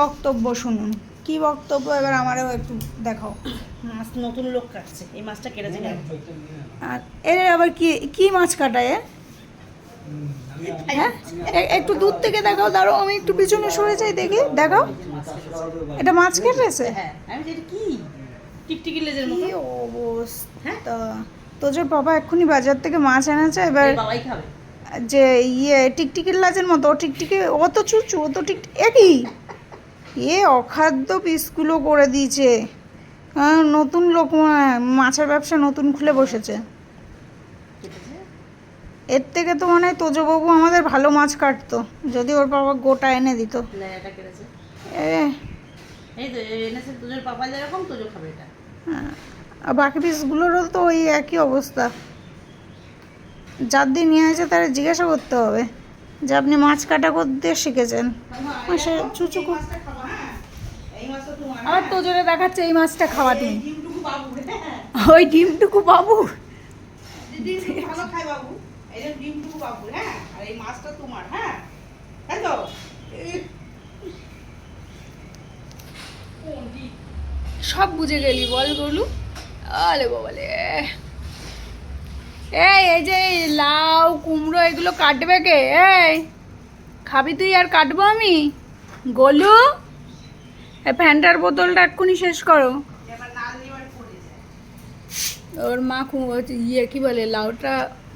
বক্তব্য শুনুন। কি বক্তব্য এবার আমারও একটু দেখাও। মাছ নতুন লোক কাটছে, এই মাছটা কেটেছে কেন? আর এর আবার কি কি মাছ কাটায় হ্যাঁ? একটু দূর থেকে দেখাও, দাঁড়াও আমি একটু পিছনে সরে যাই, দেখি দেখাও। এটা মাছ কেটেছে? হ্যাঁ, আমি যেটা কি টিকটিকি লেজের মতো। কি অবস্থা! তোজোর বাবা এক্ষুনি বাজার থেকে মাছ এনেছে, এবার বাবাই খাবে। যে টিকটিকির লাজের মতো, টিকটিকি অত চুচু, অত একই অখাদ্য পিসগুলো করে দিয়েছে। নতুন লোক মাছের ব্যবসা নতুন খুলে বসেছে। এর থেকে তো মনে হয় তোজোবাবু আমাদের ভালো মাছ কাটতো, যদি ওর বাবা গোটা এনে দিত। এই তো এনেছে তোজোর পাপা যেরকম, তোজো খাবে এটা। আর বাকি পিসগুলোরও তো ওই একই অবস্থা। যার দিয়ে নিয়ে আসে তারা জিজ্ঞাসা করতে হবে যে আপনি মাছ কাটা করতে শিখেছেন। সে চুচু আবার তোজোরে দেখাচ্ছে এই মাছটা খাওয়া তুমি। ওই ডিমটুকু বাবু ভালো খায় বাবু, এই যে ডিমটুকু বাবু, হ্যাঁ, আর এই মাছটা তোমার, হ্যাঁ, তাই তো? সব বুঝে গেলি বল গলু। আলে বাবালে, এই যে লাউ কুমড়ো এগুলো কাটবে কে? এই খাবি তুই আর কাটবো আমি? গলু, এই ফ্যানটার বোতলটা এক্ষুনি শেষ করো। ওর মা কি বলে লাউটা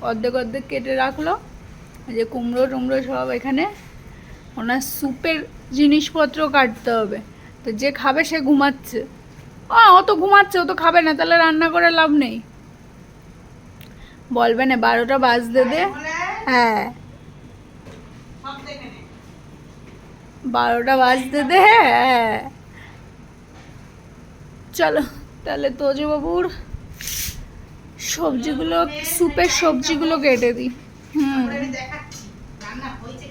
অর্ধেক অর্ধেক কেটে রাখলো, যে কুমড়ো টুমড়ো সব এখানে। ওনার স্যুপের জিনিসপত্র কাটতে হবে, তো যে খাবে সে ঘুমাচ্ছে। ও তো ঘুমাচ্ছে, ও তো খাবে না, তাহলে রান্না করে লাভ নেই। বলবে না 12টা বাজতে দে। হ্যাঁ 12টা বাজতে দে। হ্যাঁ চলো তাহলে তোজো বাবুর সবজিগুলো, স্যুপের সবজিগুলো কেটে দিই। দেখাচ্ছি রান্না হয়েছে